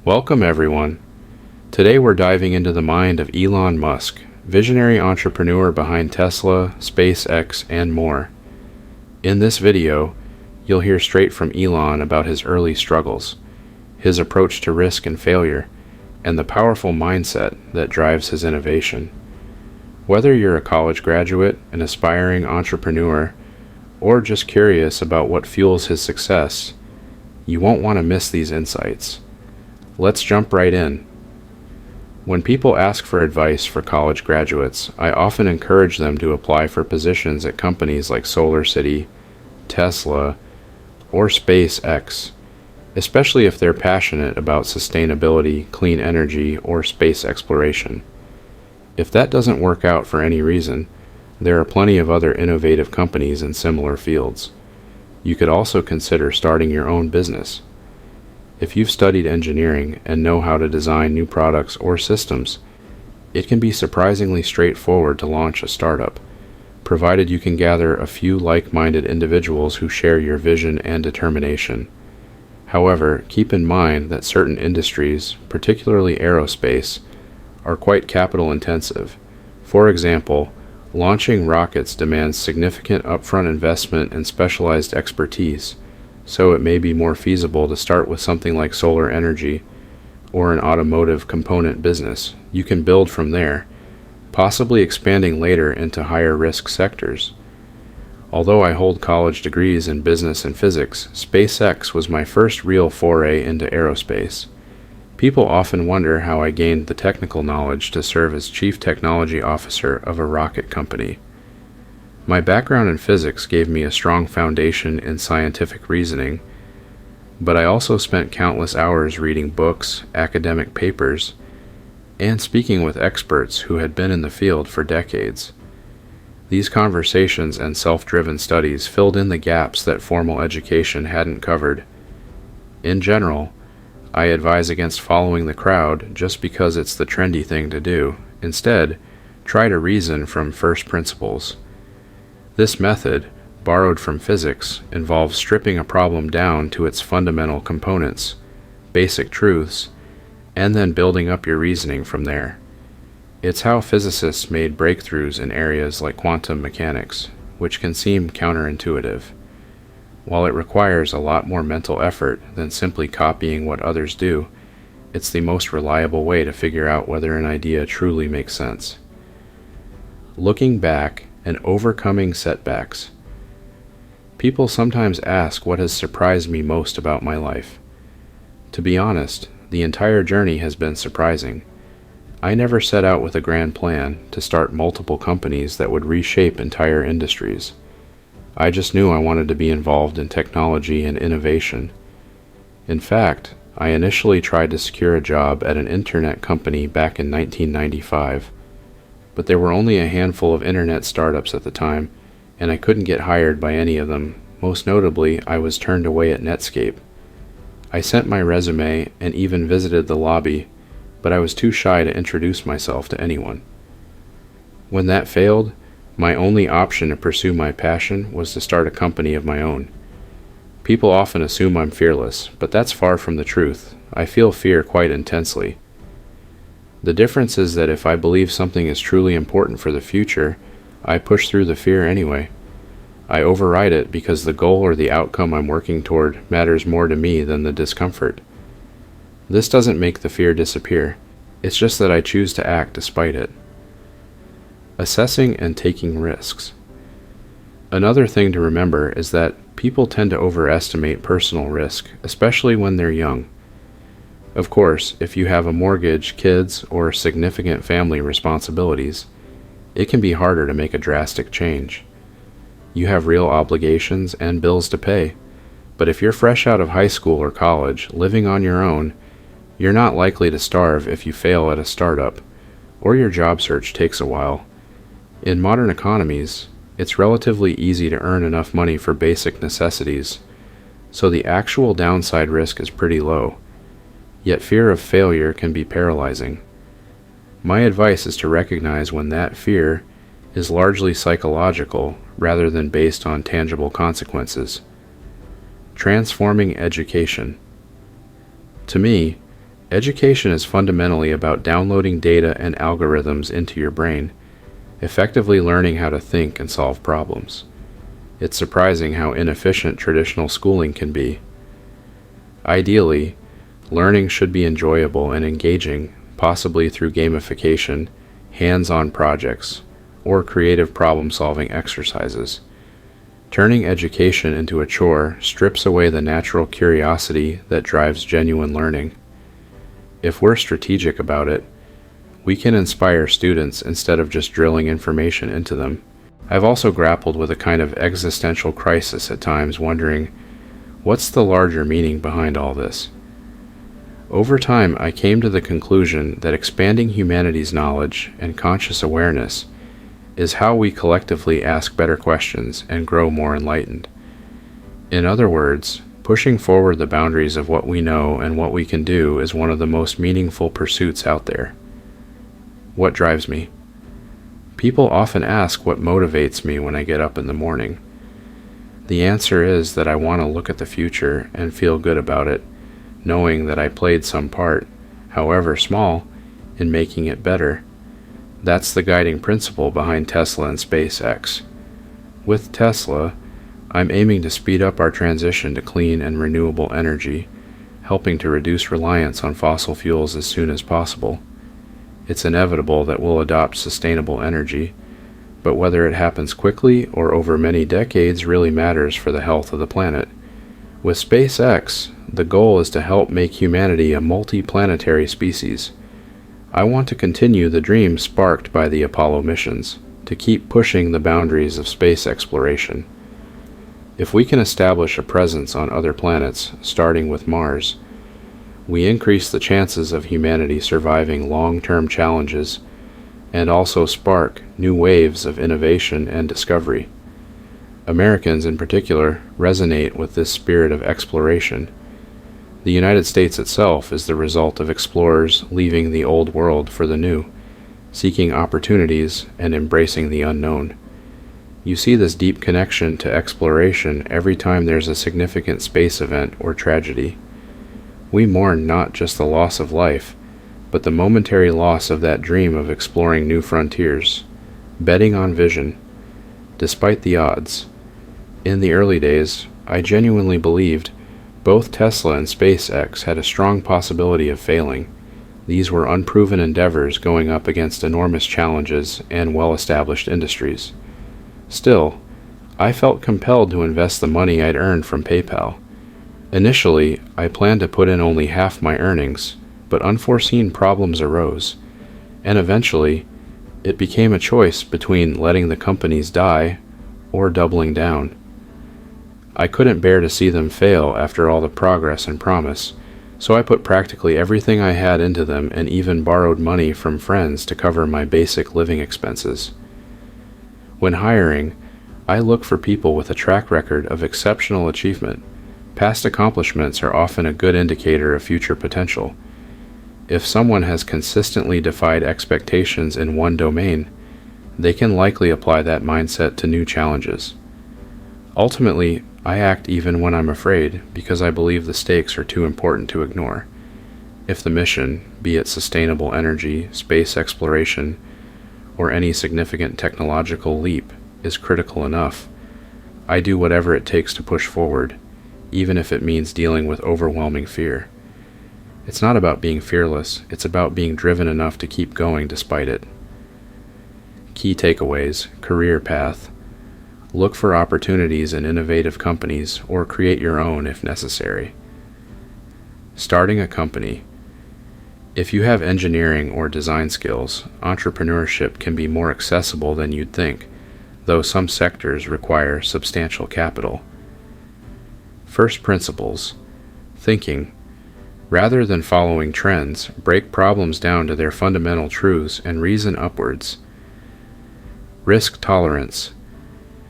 Welcome, everyone. Today we're diving into the mind of Elon Musk, visionary entrepreneur behind Tesla, SpaceX, and more. In this video, you'll hear straight from Elon about his early struggles, his approach to risk and failure, and the powerful mindset that drives his innovation. Whether you're a college graduate, an aspiring entrepreneur, or just curious about what fuels his success, you won't want to miss these insights. Let's jump right in. When people ask for advice for college graduates, I often encourage them to apply for positions at companies like SolarCity, Tesla, or SpaceX, especially if they're passionate about sustainability, clean energy, or space exploration. If that doesn't work out for any reason, there are plenty of other innovative companies in similar fields. You could also consider starting your own business. If you've studied engineering and know how to design new products or systems, it can be surprisingly straightforward to launch a startup, provided you can gather a few like-minded individuals who share your vision and determination. However, keep in mind that certain industries, particularly aerospace, are quite capital intensive. For example, launching rockets demands significant upfront investment and specialized expertise, so it may be more feasible to start with something like solar energy or an automotive component business. You can build from there, possibly expanding later into higher risk sectors. Although I hold college degrees in business and physics, SpaceX was my first real foray into aerospace. People often wonder how I gained the technical knowledge to serve as Chief Technology Officer of a rocket company. My background in physics gave me a strong foundation in scientific reasoning, but I also spent countless hours reading books, academic papers, and speaking with experts who had been in the field for decades. These conversations and self-driven studies filled in the gaps that formal education hadn't covered. In general, I advise against following the crowd just because it's the trendy thing to do. Instead, try to reason from first principles. This method, borrowed from physics, involves stripping a problem down to its fundamental components, basic truths, and then building up your reasoning from there. It's how physicists made breakthroughs in areas like quantum mechanics, which can seem counterintuitive. While it requires a lot more mental effort than simply copying what others do, it's the most reliable way to figure out whether an idea truly makes sense. Looking back and overcoming setbacks. People sometimes ask what has surprised me most about my life. To be honest, the entire journey has been surprising. I never set out with a grand plan to start multiple companies that would reshape entire industries. I just knew I wanted to be involved in technology and innovation. In fact, I initially tried to secure a job at an internet company back in 1995, but there were only a handful of internet startups at the time, and I couldn't get hired by any of them. Most notably, I was turned away at Netscape. I sent my resume and even visited the lobby, but I was too shy to introduce myself to anyone. When that failed, my only option to pursue my passion was to start a company of my own. People often assume I'm fearless, but that's far from the truth. I feel fear quite intensely. The difference is that if I believe something is truly important for the future, I push through the fear anyway. I override it because the goal or the outcome I'm working toward matters more to me than the discomfort. This doesn't make the fear disappear. It's just that I choose to act despite it. Assessing and taking risks. Another thing to remember is that people tend to overestimate personal risk, especially when they're young. Of course, if you have a mortgage, kids, or significant family responsibilities, it can be harder to make a drastic change. You have real obligations and bills to pay, but if you're fresh out of high school or college, living on your own, you're not likely to starve if you fail at a startup, or your job search takes a while. In modern economies, it's relatively easy to earn enough money for basic necessities, so the actual downside risk is pretty low. Yet fear of failure can be paralyzing. My advice is to recognize when that fear is largely psychological rather than based on tangible consequences. Transforming education. To me, Education is fundamentally about downloading data and algorithms into your brain, effectively learning how to think and solve problems. It's surprising how inefficient traditional schooling can be. Ideally, learning should be enjoyable and engaging, possibly through gamification, hands-on projects, or creative problem-solving exercises. Turning education into a chore strips away the natural curiosity that drives genuine learning. If we're strategic about it, we can inspire students instead of just drilling information into them. I've also grappled with a kind of existential crisis at times, wondering, what's the larger meaning behind all this? Over time, I came to the conclusion that expanding humanity's knowledge and conscious awareness is how we collectively ask better questions and grow more enlightened. In other words, pushing forward the boundaries of what we know and what we can do is one of the most meaningful pursuits out there. What drives me? People often ask what motivates me when I get up in the morning. The answer is that I want to look at the future and feel good about it, knowing that I played some part, however small, in making it better. That's the guiding principle behind Tesla and SpaceX. With Tesla, I'm aiming to speed up our transition to clean and renewable energy, helping to reduce reliance on fossil fuels as soon as possible. It's inevitable that we'll adopt sustainable energy, but whether it happens quickly or over many decades really matters for the health of the planet. With SpaceX, the goal is to help make humanity a multi-planetary species. I want to continue the dream sparked by the Apollo missions, to keep pushing the boundaries of space exploration. If we can establish a presence on other planets, starting with Mars, we increase the chances of humanity surviving long-term challenges and also spark new waves of innovation and discovery. Americans in particular resonate with this spirit of exploration. The United States itself is the result of explorers leaving the old world for the new, seeking opportunities and embracing the unknown. You see this deep connection to exploration every time there's a significant space event or tragedy. We mourn not just the loss of life, but the momentary loss of that dream of exploring new frontiers, betting on vision, despite the odds. In the early days, I genuinely believed both Tesla and SpaceX had a strong possibility of failing. These were unproven endeavors going up against enormous challenges and well-established industries. Still, I felt compelled to invest the money I'd earned from PayPal. Initially, I planned to put in only half my earnings, but unforeseen problems arose, and eventually, it became a choice between letting the companies die or doubling down. I couldn't bear to see them fail after all the progress and promise, so I put practically everything I had into them and even borrowed money from friends to cover my basic living expenses. When hiring, I look for people with a track record of exceptional achievement. Past accomplishments are often a good indicator of future potential. If someone has consistently defied expectations in one domain, they can likely apply that mindset to new challenges. Ultimately, I act even when I'm afraid because I believe the stakes are too important to ignore. If the mission, be it sustainable energy, space exploration, or any significant technological leap, is critical enough, I do whatever it takes to push forward, even if it means dealing with overwhelming fear. It's not about being fearless, it's about being driven enough to keep going despite it. Key takeaways: career path. Look for opportunities in innovative companies or create your own if necessary. Starting a company. If you have engineering or design skills, entrepreneurship can be more accessible than you'd think, though some sectors require substantial capital. First principles. Thinking. Rather than following trends, break problems down to their fundamental truths and reason upwards. Risk tolerance.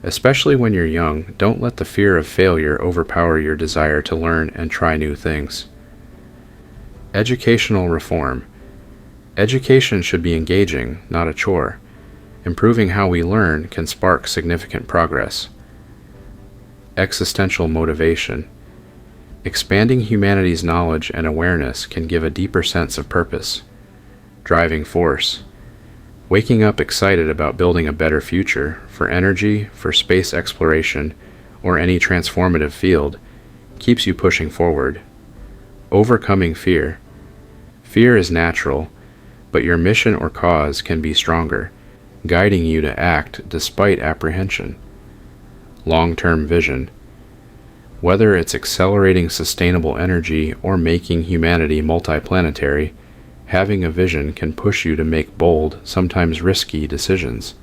Especially when you're young, don't let the fear of failure overpower your desire to learn and try new things. Educational reform. Education should be engaging, not a chore. Improving how we learn can spark significant progress. Existential motivation. Expanding humanity's knowledge and awareness can give a deeper sense of purpose. Driving force. Waking up excited about building a better future for energy, for space exploration, or any transformative field keeps you pushing forward. Overcoming fear. Fear is natural, but your mission or cause can be stronger, guiding you to act despite apprehension. Long-term vision. Whether it's accelerating sustainable energy or making humanity multiplanetary, having a vision can push you to make bold, sometimes risky decisions.